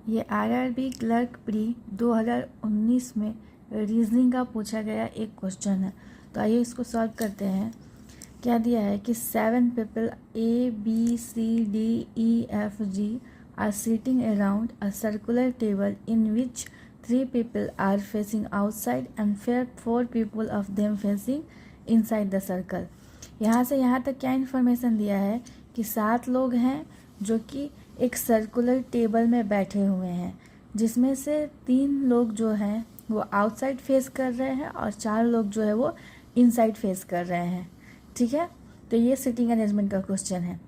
ये RRB clerk pre 2019 में reasoning का पूछा गया एक क्वेश्चन है। तो आइए इसको सॉल्व करते हैं। क्या दिया है कि 7 people ABCDEFG are sitting around a circular table in which 3 people are facing outside and 4 people of them facing inside the circle। यहाँ से यहाँ तक क्या इन्फॉर्मेशन दिया है कि 7 लोग हैं जो कि एक सर्कुलर टेबल में बैठे हुए हैं, जिसमें से 3 लोग जो हैं वो आउटसाइड फेस कर रहे हैं और 4 लोग जो है वो इनसाइड फेस कर रहे हैं। ठीक है, तो ये सिटिंग अरेंजमेंट का क्वेश्चन है।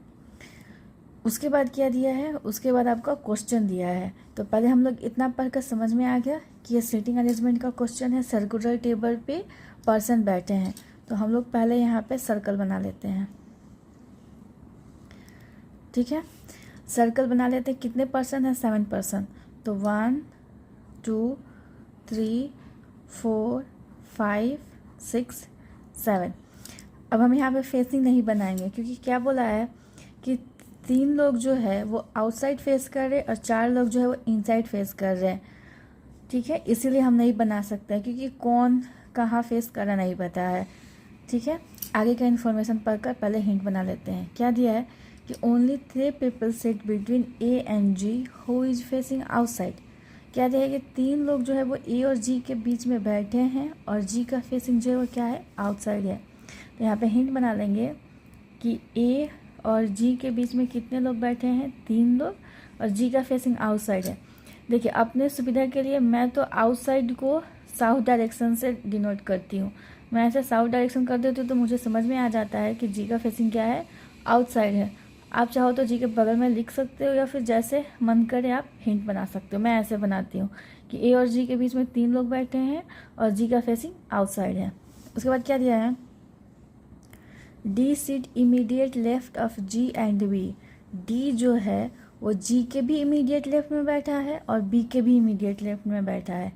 उसके बाद क्या दिया है, उसके बाद आपका क्वेश्चन दिया है। तो पहले हम लोग इतना पढ़कर समझ में आ गया कि ये सिटिंग अरेंजमेंट का क्वेश्चन है, सर्कुलर टेबल पे पर्सन बैठे हैं। तो हम लोग पहले यहाँ पे सर्कल बना लेते हैं। ठीक है, सर्कल बना लेते हैं। कितने पर्सन है? 7 पर्सन। तो 1 2 3 4 5 6 7। अब हम यहाँ पे फेसिंग नहीं बनाएंगे, क्योंकि क्या बोला है कि 3 लोग जो है वो आउटसाइड फेस कर रहे हैं और 4 लोग जो है वो इनसाइड फेस कर रहे हैं। ठीक है, इसीलिए हम नहीं बना सकते हैं, क्योंकि कौन कहाँ फेस कर रहा नहीं पता है। ठीक है, आगे का इन्फॉर्मेशन पढ़कर पहले हिंट बना लेते हैं। क्या दिया है कि only 3 people sit between A and G who is facing outside. क्या दिया है कि 3 लोग जो है वो ए और जी के बीच में बैठे हैं और जी का फेसिंग जो है वो क्या है? आउटसाइड है। तो यहाँ पे हिंट बना लेंगे कि ए और जी के बीच में कितने लोग बैठे हैं? 3 लोग, और जी का फेसिंग आउटसाइड है। देखिए, अपने सुविधा के लिए मैं तो आउटसाइड को साउथ डायरेक्शन से डिनोट करती हूँ। मैं ऐसे साउथ डायरेक्शन कर देती हूँ तो मुझे समझ में आ जाता है कि जी का फेसिंग क्या है? आउटसाइड है। आप चाहो तो जी के बगल में लिख सकते हो या फिर जैसे मन करे आप हिंट बना सकते हो। मैं ऐसे बनाती हूँ कि ए और जी के बीच में 3 लोग बैठे हैं और जी का फेसिंग आउटसाइड है। उसके बाद क्या दिया है? D seat immediate left of G and B. D जो है वो जी के भी इमीडिएट लेफ्ट में बैठा है और बी के भी इमीडिएट लेफ्ट में बैठा है।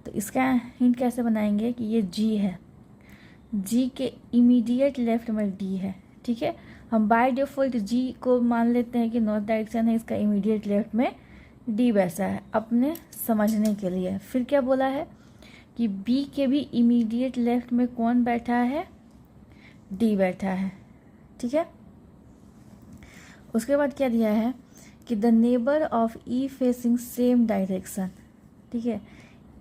तो इसका हिंट कैसे बनाएंगे कि ये जी है, जी के इमीडिएट लेफ्ट में डी है। ठीक है, हम बाय डिफ़ॉल्ट जी को मान लेते हैं कि नॉर्थ डायरेक्शन है, इसका इमीडिएट लेफ्ट में डी बैठा है, अपने समझने के लिए। फिर क्या बोला है कि बी के भी इमीडिएट लेफ्ट में कौन बैठा है? डी बैठा है। ठीक है, उसके बाद क्या दिया है कि the neighbour of E facing same direction. ठीक है,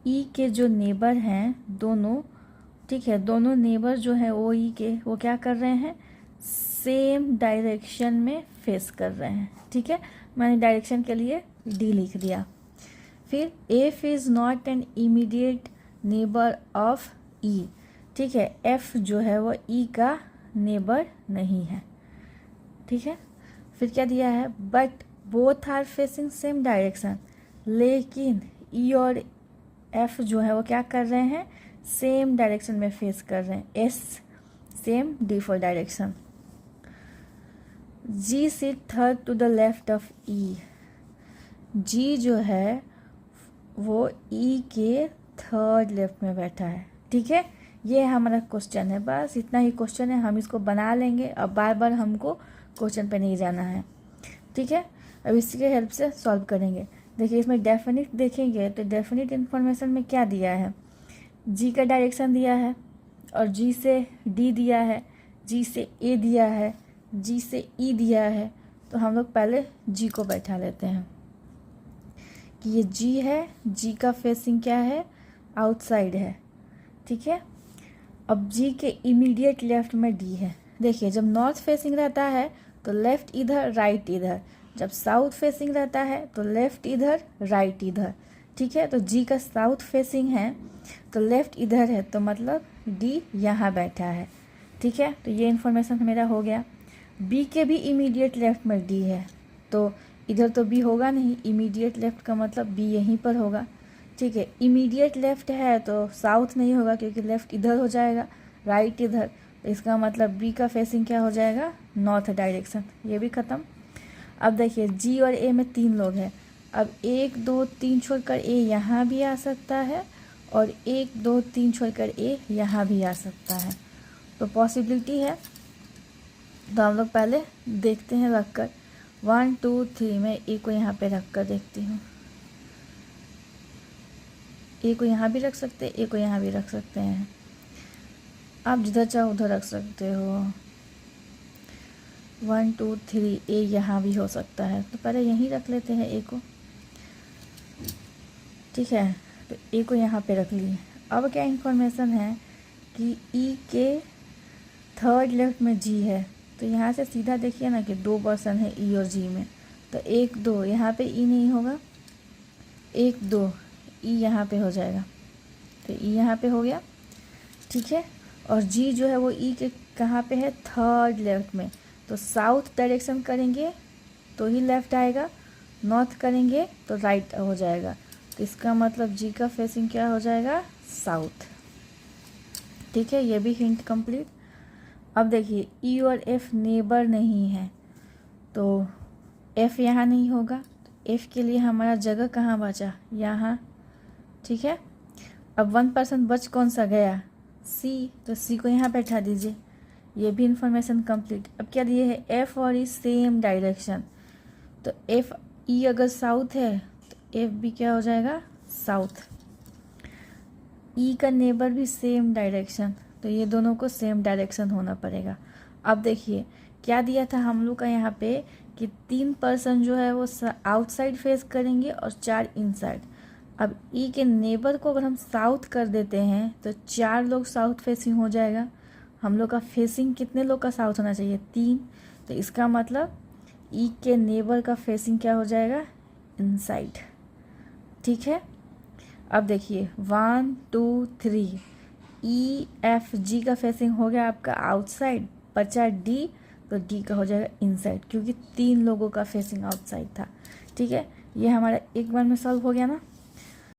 ई के जो नेबर हैं दोनों, ठीक है, दोनों नेबर जो है ओ ई के, वो क्या कर रहे हैं? सेम डायरेक्शन में फेस कर रहे हैं। ठीक है, मैंने डायरेक्शन के लिए डी लिख दिया। फिर F is not an immediate neighbour of E. ठीक है, एफ जो है वो ई का नेबर नहीं है। ठीक है, फिर क्या दिया है? But both are facing same direction. लेकिन ई और एफ जो है वो क्या कर रहे हैं? सेम डायरेक्शन में फेस कर रहे हैं। S same D for direction. G sit third to the left of E. G जो है वो ई के थर्ड लेफ्ट में बैठा है। ठीक है, ये हमारा क्वेश्चन है। बस इतना ही क्वेश्चन है, हम इसको बना लेंगे। अब बार बार हमको क्वेश्चन पे नहीं जाना है। ठीक है, अब इसकी हेल्प से सॉल्व करेंगे। देखिए, इसमें डेफिनिट देखेंगे तो डेफिनिट इन्फॉर्मेशन में क्या दिया है? जी का डायरेक्शन दिया है और जी से डी दिया है, जी से ए दिया है, जी से ई दिया है। तो हम लोग पहले जी को बैठा लेते हैं कि ये जी है, जी का फेसिंग क्या है? आउटसाइड है। ठीक है, अब जी के इमीडिएट लेफ्ट में डी है। देखिए, जब नॉर्थ फेसिंग रहता है तो लेफ्ट इधर राइट इधर, जब साउथ फेसिंग रहता है तो लेफ्ट इधर राइट इधर। ठीक है, तो जी का साउथ फेसिंग है तो लेफ्ट इधर है, तो मतलब डी यहाँ बैठा है। ठीक है, तो ये इन्फॉर्मेशन मेरा हो गया। बी के भी इमीडिएट लेफ्ट में डी है, तो इधर तो बी होगा नहीं, इमीडिएट लेफ्ट का मतलब बी यहीं पर होगा। ठीक है, इमीडिएट लेफ्ट है तो साउथ नहीं होगा, क्योंकि लेफ्ट इधर हो जाएगा, राइट इधर। तो इसका मतलब बी का फेसिंग क्या हो जाएगा? North direction. ये भी ख़त्म। अब देखिए, जी और ए में 3 लोग हैं। अब 1 2 3 छोड़कर ए यहाँ भी आ सकता है और 1 2 3 छोड़कर ए यहाँ भी आ सकता है। तो पॉसिबिलिटी है। तो हम लोग पहले देखते हैं रख कर। 1 2 3 में ए को यहाँ पे रख कर देखती हूँ। ए को यहाँ भी रख सकते हैं, ए को यहाँ भी रख सकते हैं, आप जिधर चाहो उधर रख सकते हो। 1 2 3 ए यहाँ भी हो सकता है, तो पहले यहीं रख लेते हैं ए को, ठीक है। तो ए को यहाँ पे रख लिए। अब क्या इन्फॉर्मेशन है कि ई के थर्ड लेफ्ट में जी है, तो यहाँ से सीधा देखिए ना कि 2% है ई और जी में, तो 1 2 यहाँ पे ई नहीं होगा, 1 2 ई यहाँ पे हो जाएगा, तो ई यहाँ पे हो गया, ठीक है। और जी जो है वो ई के कहाँ पे है, थर्ड लेफ्ट में, तो साउथ डायरेक्शन करेंगे तो ही लेफ़्ट आएगा, नॉर्थ करेंगे तो राइट हो जाएगा, तो इसका मतलब जी का फेसिंग क्या हो जाएगा, साउथ, ठीक है। ये भी हिंट कंप्लीट। अब देखिए ई और एफ नेबर नहीं है, तो एफ यहाँ नहीं होगा, तो एफ के लिए हमारा जगह कहाँ बचा, यहाँ, ठीक है। अब 1% बच कौन सा गया, सी, तो सी को यहाँ बैठा दीजिए, ये भी इंफॉर्मेशन कंप्लीट। अब क्या दिए है, एफ और ई सेम डायरेक्शन, तो एफ ई अगर साउथ है तो एफ भी क्या हो जाएगा, साउथ। ई का नेबर भी सेम डायरेक्शन, तो ये दोनों को सेम डायरेक्शन होना पड़ेगा। अब देखिए क्या दिया था हम लोग का यहाँ पे कि 3% जो है वो आउटसाइड फेस करेंगे और 4 इनसाइड। अब ई के नेबर को अगर हम साउथ कर देते हैं तो 4 लोग साउथ फेसिंग हो जाएगा। हम लोग का फेसिंग कितने लोग का साउथ होना चाहिए, 3, तो इसका मतलब ई के नेबर का फेसिंग क्या हो जाएगा, इनसाइड, ठीक है। अब देखिए 1 2 3 ई एफ जी का फेसिंग हो गया आपका आउटसाइड, बचा डी, तो डी का हो जाएगा इनसाइड, क्योंकि 3 लोगों का फेसिंग आउटसाइड था, ठीक है। ये हमारा एक बार में सॉल्व हो गया ना।